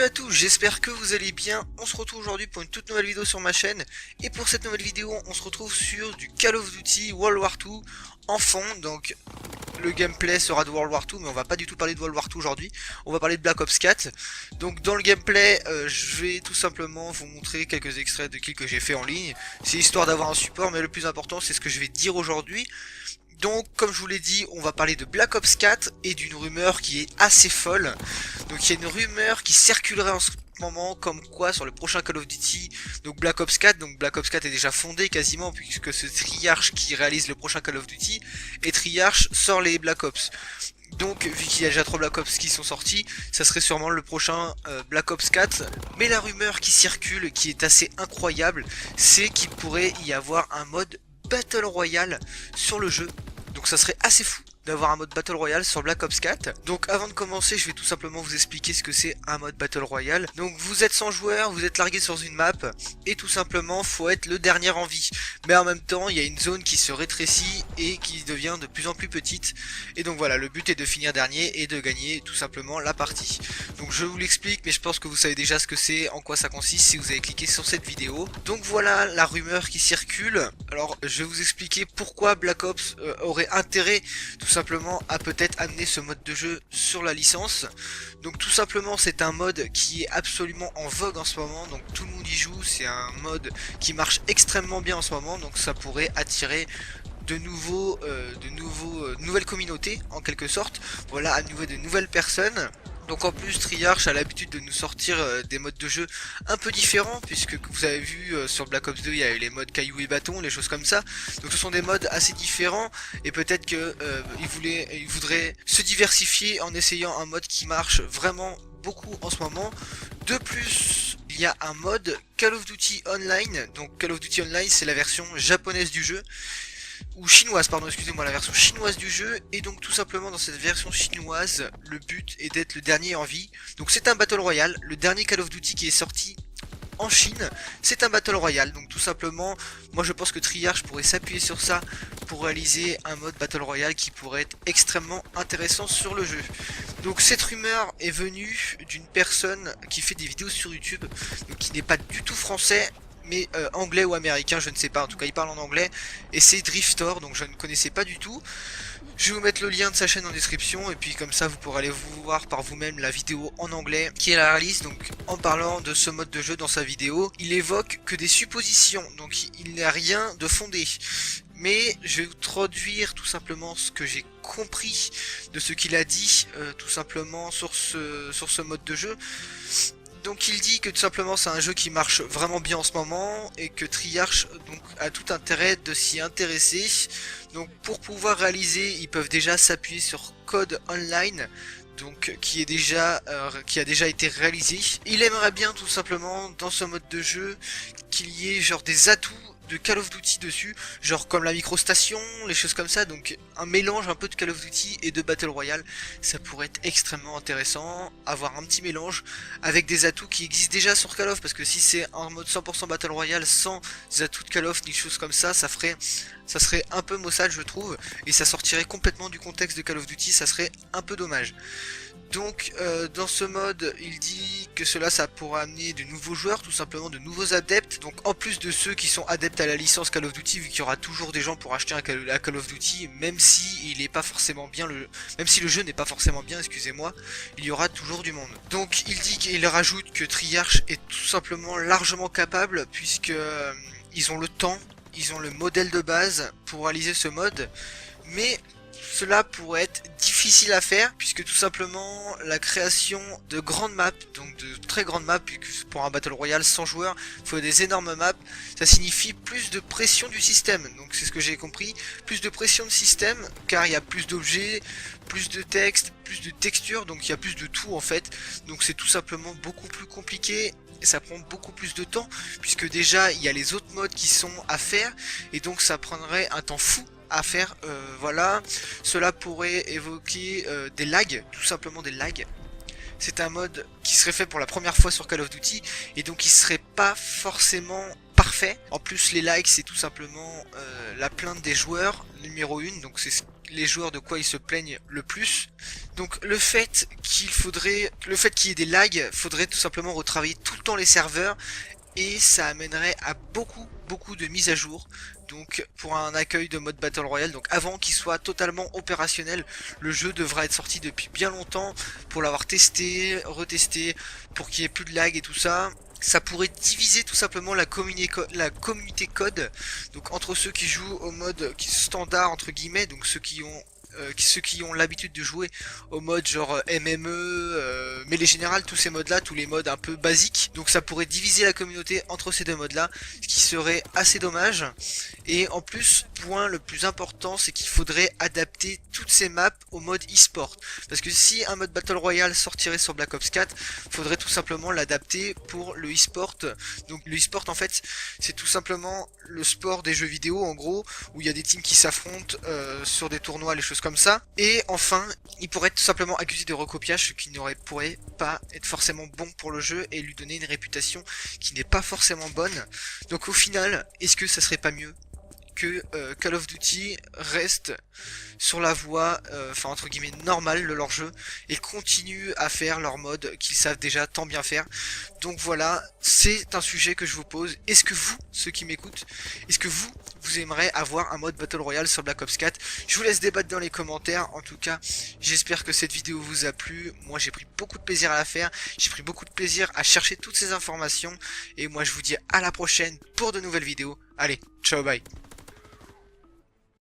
à tous, j'espère que vous allez bien. On se retrouve aujourd'hui pour une toute nouvelle vidéo sur ma chaîne. Et pour cette nouvelle vidéo, on se retrouve sur du Call of Duty World War II en fond. Donc le gameplay sera de World War II, mais on va pas du tout parler de World War II aujourd'hui. On va parler de Black Ops 4. Donc dans le gameplay, je vais tout simplement vous montrer quelques extraits de kills que j'ai fait en ligne. C'est histoire d'avoir un support, mais le plus important c'est ce que je vais dire aujourd'hui. Donc comme je vous l'ai dit, on va parler de Black Ops 4 et d'une rumeur qui est assez folle. Donc il y a une rumeur qui circulerait en ce moment comme quoi sur le prochain Call of Duty, donc Black Ops 4, donc Black Ops 4 est déjà fondé quasiment puisque c'est Treyarch qui réalise le prochain Call of Duty et Treyarch sort les Black Ops. Donc vu qu'il y a déjà 3 Black Ops qui sont sortis, ça serait sûrement le prochain Black Ops 4. Mais la rumeur qui circule, qui est assez incroyable, c'est qu'il pourrait y avoir un mode Battle Royale sur le jeu. Donc ça serait assez fou d'avoir un mode Battle Royale sur Black Ops 4. Donc avant de commencer, je vais tout simplement vous expliquer ce que c'est un mode Battle Royale. Donc vous êtes 100 joueurs, vous êtes largué sur une map, et tout simplement faut être le dernier en vie. Mais en même temps, il y a une zone qui se rétrécit et qui devient de plus en plus petite. Et donc voilà, le but est de finir dernier et de gagner tout simplement la partie. Donc je vous l'explique, mais je pense que vous savez déjà ce que c'est, en quoi ça consiste si vous avez cliqué sur cette vidéo. Donc voilà la rumeur qui circule. Alors je vais vous expliquer pourquoi Black Ops aurait intérêt tout simplement à peut-être amener ce mode de jeu sur la licence. Donc tout simplement c'est un mode qui est absolument en vogue en ce moment, donc tout le monde y joue, c'est un mode qui marche extrêmement bien en ce moment, donc ça pourrait attirer de nouvelles communautés en quelque sorte, voilà, à nouveau de nouvelles personnes. Donc en plus Treyarch a l'habitude de nous sortir des modes de jeu un peu différents, puisque vous avez vu sur Black Ops 2 il y a eu les modes cailloux et bâton, les choses comme ça. Donc ce sont des modes assez différents et peut-être que ils voudraient se diversifier en essayant un mode qui marche vraiment beaucoup en ce moment. De plus, il y a un mode Call of Duty Online. Donc Call of Duty Online c'est la version japonaise du jeu. Ou chinoise, pardon, excusez-moi, la version chinoise du jeu. Et donc tout simplement dans cette version chinoise, le but est d'être le dernier en vie. Donc c'est un Battle Royale, le dernier Call of Duty qui est sorti en Chine, c'est un Battle Royale. Donc tout simplement, moi je pense que Treyarch pourrait s'appuyer sur ça pour réaliser un mode Battle Royale qui pourrait être extrêmement intéressant sur le jeu. Donc cette rumeur est venue d'une personne qui fait des vidéos sur YouTube, donc qui n'est pas du tout français, mais anglais ou américain, je ne sais pas, en tout cas il parle en anglais, et c'est Driftor, donc je ne connaissais pas du tout. Je vais vous mettre le lien de sa chaîne en description, et puis comme ça vous pourrez aller vous voir par vous-même la vidéo en anglais qui est la réalise. Donc en parlant de ce mode de jeu dans sa vidéo, il évoque que des suppositions, donc il n'y a rien de fondé. Mais je vais vous traduire tout simplement ce que j'ai compris de ce qu'il a dit, tout simplement sur ce mode de jeu. Donc il dit que tout simplement c'est un jeu qui marche vraiment bien en ce moment et que Treyarch donc a tout intérêt de s'y intéresser. Donc pour pouvoir réaliser, ils peuvent déjà s'appuyer sur Code Online, donc qui a déjà été réalisé. Il aimerait bien tout simplement dans ce mode de jeu qu'il y ait genre des atouts de Call of Duty dessus, genre comme la microstation, les choses comme ça, donc un mélange un peu de Call of Duty et de Battle Royale, ça pourrait être extrêmement intéressant, avoir un petit mélange avec des atouts qui existent déjà sur Call of, parce que si c'est un mode 100% Battle Royale sans atouts de Call of ni choses comme ça, ça serait un peu maussade je trouve, et ça sortirait complètement du contexte de Call of Duty, ça serait un peu dommage. Donc dans ce mode il dit que ça pourra amener de nouveaux joueurs, tout simplement de nouveaux adeptes, donc en plus de ceux qui sont adeptes à la licence Call of Duty, vu qu'il y aura toujours des gens pour acheter un Call of Duty, même si il est pas forcément bien, même si le jeu n'est pas forcément bien, excusez-moi, il y aura toujours du monde. Donc il dit qu'il rajoute que Treyarch est tout simplement largement capable, puisque ils ont le temps, ils ont le modèle de base pour réaliser ce mode, mais cela pourrait être difficile à faire puisque tout simplement la création de grandes maps, donc de très grandes maps, puisque pour un Battle Royale 100 joueurs, il faut des énormes maps, ça signifie plus de pression du système, donc c'est ce que j'ai compris, plus de pression de système car il y a plus d'objets, plus de texte, plus de textures, donc il y a plus de tout en fait, donc c'est tout simplement beaucoup plus compliqué. Et ça prend beaucoup plus de temps puisque déjà il y a les autres modes qui sont à faire et donc ça prendrait un temps fou à faire, voilà. Cela pourrait évoquer des lags, tout simplement des lags. C'est un mode qui serait fait pour la première fois sur Call of Duty et donc il serait pas forcément parfait parfait. En plus les likes c'est tout simplement la plainte des joueurs numéro 1, donc c'est les joueurs de quoi ils se plaignent le plus. Donc le fait qu'il y ait des lags, faudrait tout simplement retravailler tout le temps les serveurs et ça amènerait à beaucoup de mises à jour. Donc pour un accueil de mode Battle Royale, donc avant qu'il soit totalement opérationnel, le jeu devra être sorti depuis bien longtemps pour l'avoir testé, retesté, pour qu'il n'y ait plus de lag et tout ça. Ça pourrait diviser tout simplement la communauté code, donc entre ceux qui jouent au mode standard entre guillemets, donc ceux qui ont l'habitude de jouer au mode genre MME, mais les générales, tous ces modes là, tous les modes un peu basiques, donc ça pourrait diviser la communauté entre ces deux modes là, ce qui serait assez dommage. Et en plus, point le plus important, c'est qu'il faudrait adapter toutes ces maps au mode e-sport, parce que si un mode Battle Royale sortirait sur Black Ops 4, faudrait tout simplement l'adapter pour le e-sport. Donc le e-sport en fait c'est tout simplement le sport des jeux vidéo en gros, où il y a des teams qui s'affrontent sur des tournois, les choses comme ça. Et enfin il pourrait être tout simplement accusé de recopiage, ce qui pourrait pas être forcément bon pour le jeu et lui donner une réputation qui n'est pas forcément bonne. Donc au final, est-ce que ça serait pas mieux que Call of Duty reste sur la voie, enfin entre guillemets normale de leur jeu, et continue à faire leur mode qu'ils savent déjà tant bien faire. Donc voilà, c'est un sujet que je vous pose. Est-ce que vous, ceux qui m'écoutent, est-ce que vous aimeriez avoir un mode Battle Royale sur Black Ops 4? Je vous laisse débattre dans les commentaires. En tout cas, j'espère que cette vidéo vous a plu. Moi j'ai pris beaucoup de plaisir à la faire, j'ai pris beaucoup de plaisir à chercher toutes ces informations, et moi je vous dis à la prochaine pour de nouvelles vidéos. Allez, ciao, bye.